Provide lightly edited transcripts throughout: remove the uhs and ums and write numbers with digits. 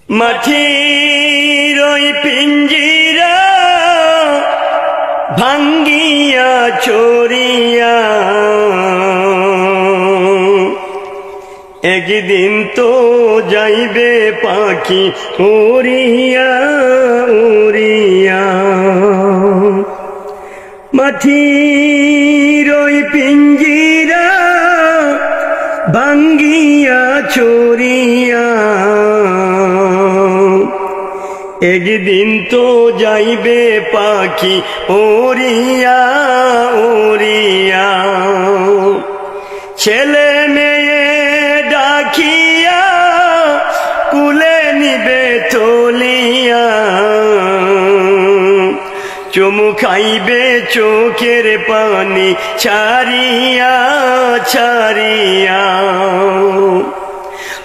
মাটির ওই পিঞ্জিরা ভাঙ্গিয়া চোরিয়া একদিন তো যাইবে পাখি উড়িয়া উড়িয়া। মাটির ওই পিঞ্জিরা ভাঙ্গিয়া চোরিয়া একদিন তো যাইবে পাখি উড়িয়া উড়িয়া। ছেলে মেয়ে ডাকিয়া কুলে নিবে তুলিয়া চুমু খাইবে চোখের পানি ছাড়িয়া ছাড়িয়া।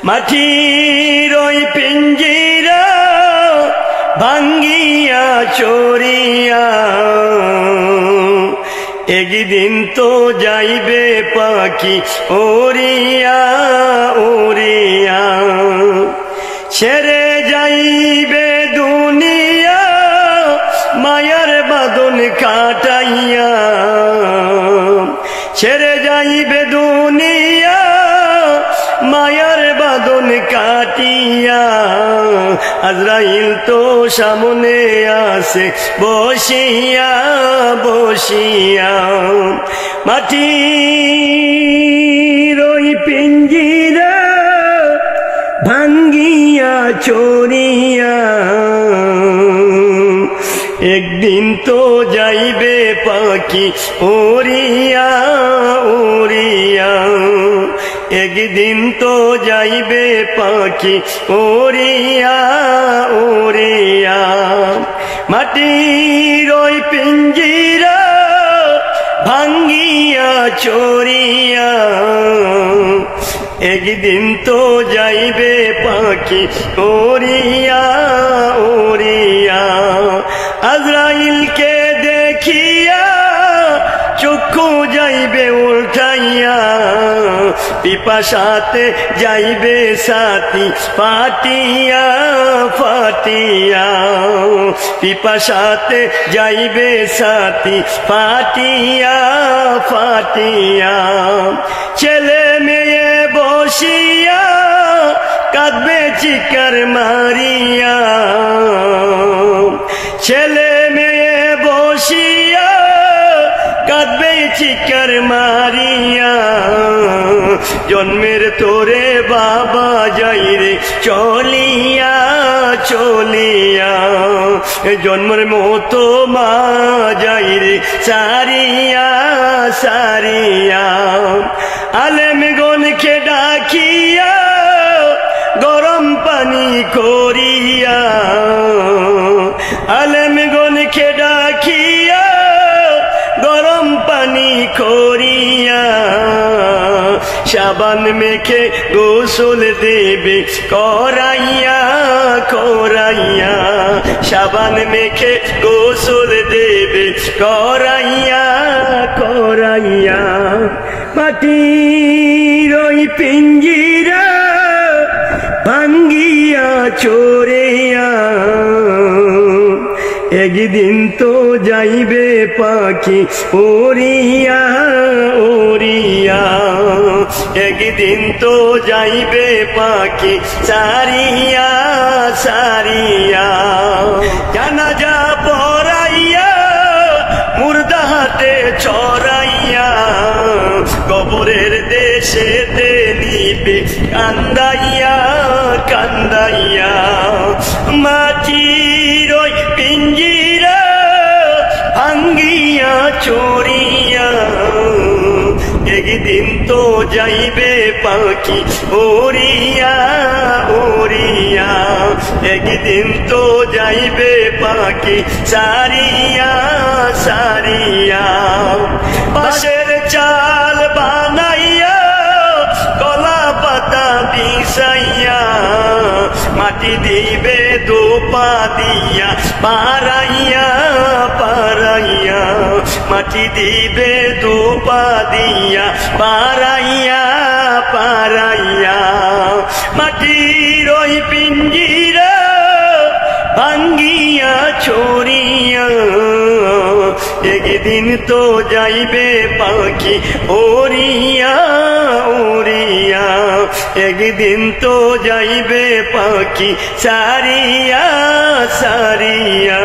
মাটির ওই পিঞ্জিরা ভাঙ্গিয়া চোরিয়া একদিন তো যাইবে পাখি উড়িয়া উড়িয়া। ছেড়ে যাইবে দুনিয়া মায়ার বাঁধন কাটাইয়া ছেড়ে যাইবে দুনিয়া মায়ার বাঁধন কাটিয়া। আজরাইল তো সামনে আসে বসিয়া বসিয়া। মাটির ওই পিঞ্জিরা ভাঙ্গিয়া চোরিয়া একদিন তো যাইবে পাখি উড়িয়া উড়িয়া একদিন তো যাইবে পাখি উড়িয়া উড়িয়া। মাটির ওই পিঞ্জিরা ভাঙ্গিয়া চোরিয়া একদিন তো যাইবে পাখি উড়িয়া উড়িয়া। আজরাইলকে দেখিয়া চক্ষু যাইবে উল্টাইয়া পিপাসাতে যাইবে সাথী ফাটিয়া ফাটিয়া পিপাসাতে যাইবে সাথী ফাটিয়া ফাটিয়া। ছেলে মেয়ে বসিয়া কাঁদবে চিৎকার মারিয়া ছেলে মেয়ে বসিয়া কাঁদবে চিৎকার মারিয়া। জন্মের তোরে বাবা যাই রে চলিয়া চলিয়া জন্মের মতো মা যাই রে সারিয়া সারিয়া। আলেমগণকে ডাকিয়া গরম পানি করিয়া আলেমগণকে ডাকিয়া গরম পানি করিয়া সাবান মেখে গোসল দেবে করাইয়া করাইয়া সাবান মেখে গোসল দেবে করাইয়া করাইয়া। মাটির ওই পিঞ্জিরা ভাঙ্গিয়া চোরিয়া একদিন তো যাইবে পাখি উড়িয়া উড়িয়া একদিন তো যাইবে পাখি সারিয়া সারিয়া। জানাজা পড়াইয়া মুর্দা হাতে চড়াইয়া কবরের দেশেতে নিবে কান্দাইয়া কান্দাইয়া। মাটির ওই পিঞ্জিরা ভাঙ্গিয়া চোরিয়া একদিন তো যাইবে পাখি উড়িয়া উড়িয়া একদিন তো যাইবে পাখি সারিয়া সারিয়া। বাঁশের চাল বানাইয়া কলা পাতা বিছাইয়া মাটি দিবে দোপা দিয়া পারাইয়া পারাইয়া মাটি দিবে দোপা দিয়া পারাইয়া পারাইয়া। মাটির ওই পিঞ্জিরা সরিয়া একদিন তো যাইবে পাখি ওরিয়া ওরিয়া একদিন তো যাইবে পাখি সারিয়া সারিয়া